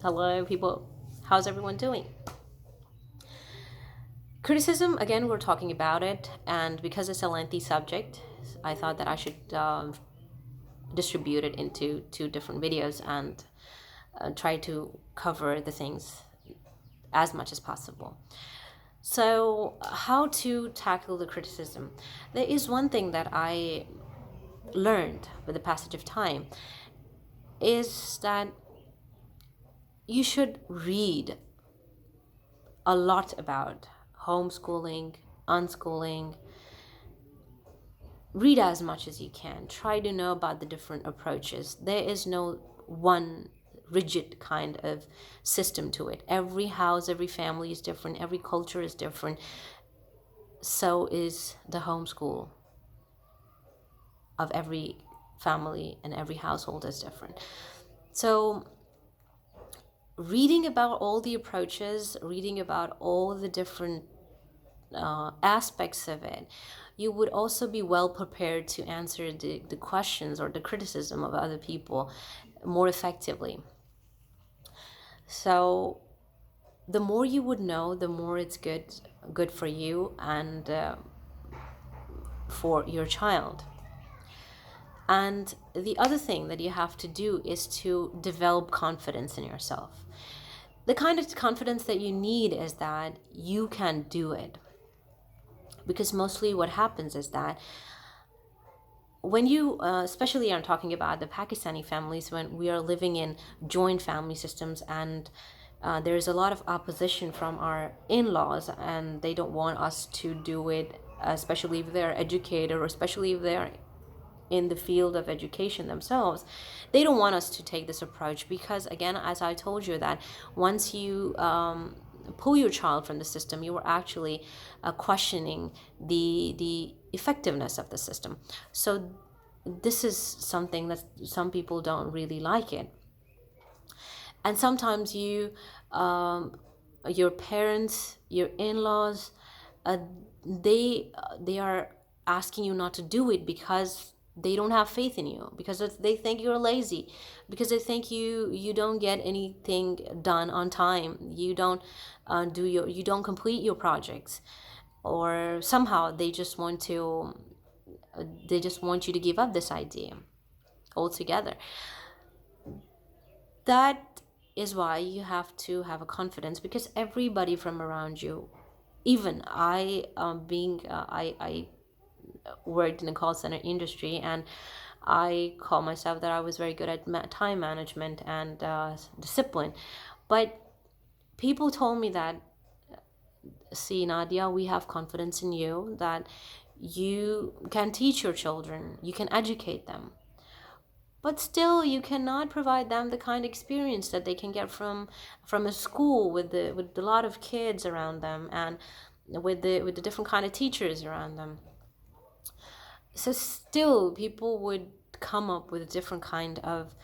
Hello, people. How's everyone doing? Criticism, again, we're talking about it, and because it's a lengthy subject, I thought that I should distribute it into two different videos and try to cover the things as much as possible. So, how to tackle the criticism? There is one thing that I learned with the passage of time is that you should read a lot about homeschooling, unschooling. Read as much as you can. Try to know about the different approaches. There is no one rigid kind of system to it. Every house, every family is different, every culture is different. So is the homeschool of every family and every household is different. So reading about all the approaches, reading about all the different aspects of it, you would also be well prepared to answer the questions or the criticism of other people more effectively. So the more you would know, the more it's good for you and for your child. And the other thing that you have to do is to develop confidence in yourself. The kind of confidence that you need is that you can do it. Because mostly what happens is that when you, especially I'm talking about the Pakistani families, when we are living in joint family systems and there's a lot of opposition from our in-laws and they don't want us to do it, especially if they're educated or especially if they're in the field of education themselves. They don't want us to take this approach because, again, as I told you, that once you pull your child from the system, you are actually questioning the effectiveness of the system. So this is something that some people don't really like it. And sometimes your parents, your in-laws, uh, they are asking you not to do it because they don't have faith in you, because they think you're lazy, because they think you don't get anything done on time, you don't complete your projects, or somehow they just want you to give up this idea altogether. That is why you have to have a confidence, because everybody from around you, even I, being I worked in the call center industry, and I call myself that I was very good at time management and discipline. But people told me that, see, Nadia, we have confidence in you, that you can teach your children, you can educate them, but still you cannot provide them the kind of experience that they can get from a school with a lot of kids around them, and with the different kind of teachers around them. So still people would come up with different kind of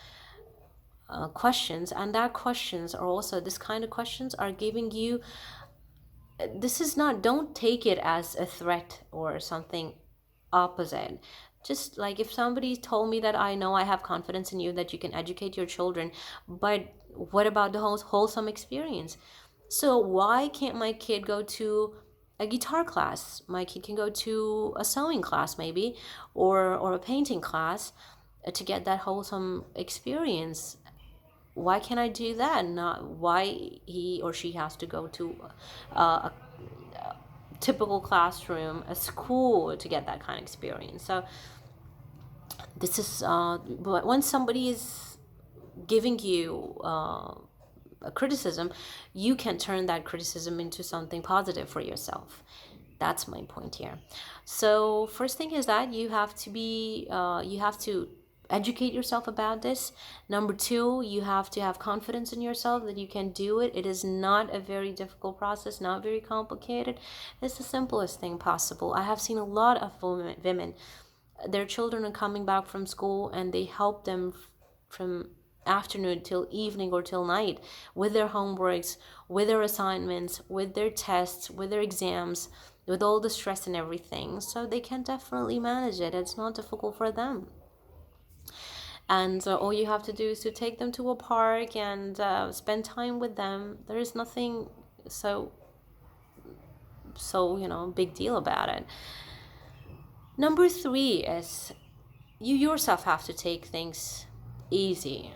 questions, and that questions are also, this kind of questions are giving you, this is not, don't take it as a threat or something opposite. Just like if somebody told me that, I know I have confidence in you that you can educate your children, but what about the wholesome experience? So why can't my kid go to a guitar class? My kid can go to a sewing class maybe, or a painting class, to get that wholesome experience. Why can't I do that? Not why he or she has to go to a typical classroom, a school, to get that kind of experience. So this is, but when somebody is giving you a criticism, you can turn that criticism into something positive for yourself. That's my point here. So first thing is that you have to educate yourself about this. Number two, you have to have confidence in yourself that you can do it. It is not a very difficult process, not very complicated. It's the simplest thing possible. I have seen a lot of women, their children are coming back from school and they help them from afternoon till evening or till night with their homeworks, with their assignments, with their tests, with their exams, with all the stress and everything. So they can definitely manage it. It's not difficult for them. And all you have to do is to take them to a park and spend time with them. There is nothing so big deal about it. Number three is you yourself have to take things easy,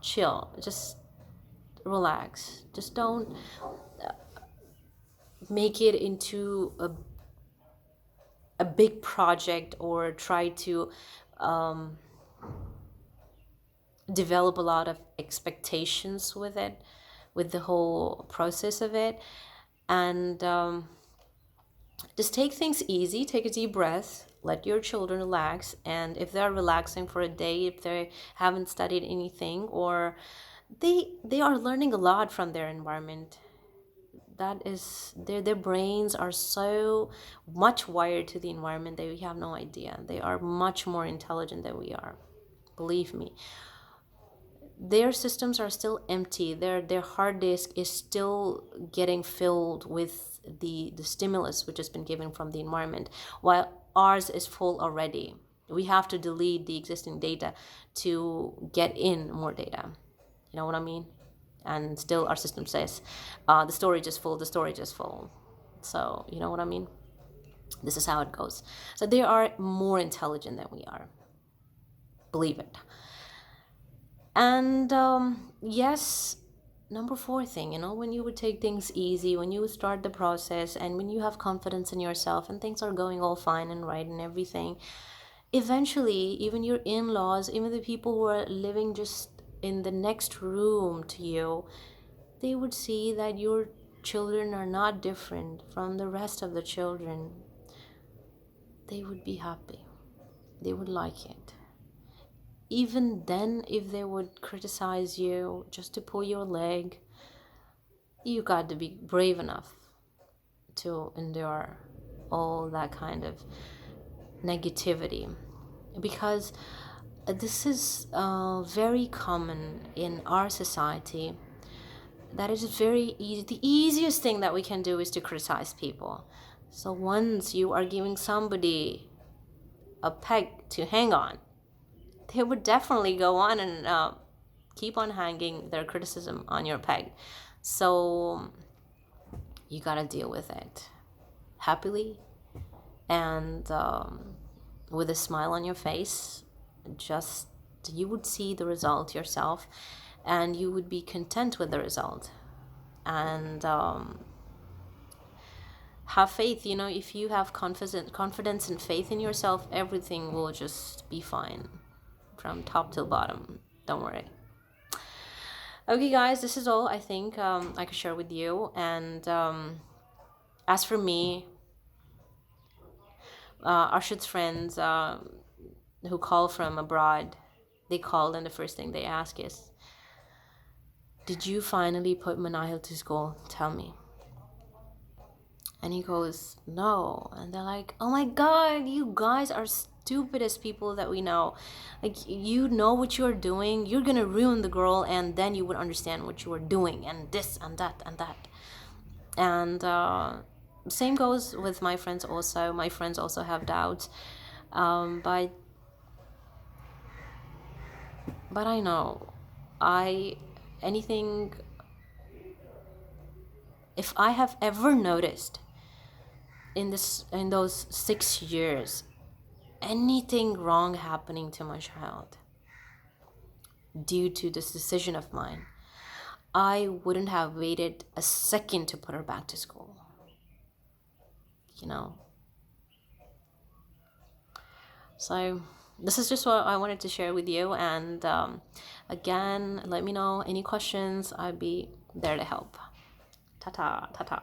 chill, just relax. Just don't make it into a big project, or try to um, develop a lot of expectations with it, with the whole process of it. And just take things easy, take a deep breath, let your children relax. And if they're relaxing for a day, if they haven't studied anything, or they are learning a lot from their environment, that is their brains are so much wired to the environment that we have no idea. They are much more intelligent than we are, believe me. Their systems are still empty. Their hard disk is still getting filled with the stimulus which has been given from the environment, while ours is full already. We have to delete the existing data to get in more data. You know what I mean? And still our system says the storage is full, the storage is full. So you know what I mean? This is how it goes. So they are more intelligent than we are, believe it. And yes, number four thing, when you would take things easy, when you would start the process, and when you have confidence in yourself and things are going all fine and right and everything, eventually even your in-laws, even the people who are living just in the next room to you, they would see that your children are not different from the rest of the children. They would be happy. They would like it. Even then, if they would criticize you just to pull your leg, you got to be brave enough to endure all that kind of negativity, because this is very common in our society. That is very easy. The easiest thing that we can do is to criticize people. So once you are giving somebody a peg to hang on, they would definitely go on and keep on hanging their criticism on your peg. So you gotta deal with it happily, and with a smile on your face. Just you would see the result yourself, and you would be content with the result. And have faith. If you have confidence and faith in yourself, everything will just be fine from top till bottom. Don't worry. Okay, guys, this is all I think I could share with you. And as for me, Arshad's friends who call from abroad, they call, and the first thing they ask is, did you finally put Manahil to school? Tell me. And he goes, no. And they're like, oh my God, you guys are stupidest people that we know. Like, you know what you're doing. You're going to ruin the girl, and then you would understand what you are doing, and this and that and that. And same goes with my friends also. My friends also have doubts. But I know, if I have ever noticed in those 6 years anything wrong happening to my child due to this decision of mine, I wouldn't have waited a second to put her back to school. So this is just what I wanted to share with you. And again, let me know any questions. I'd be there to help. Ta-ta, ta-ta.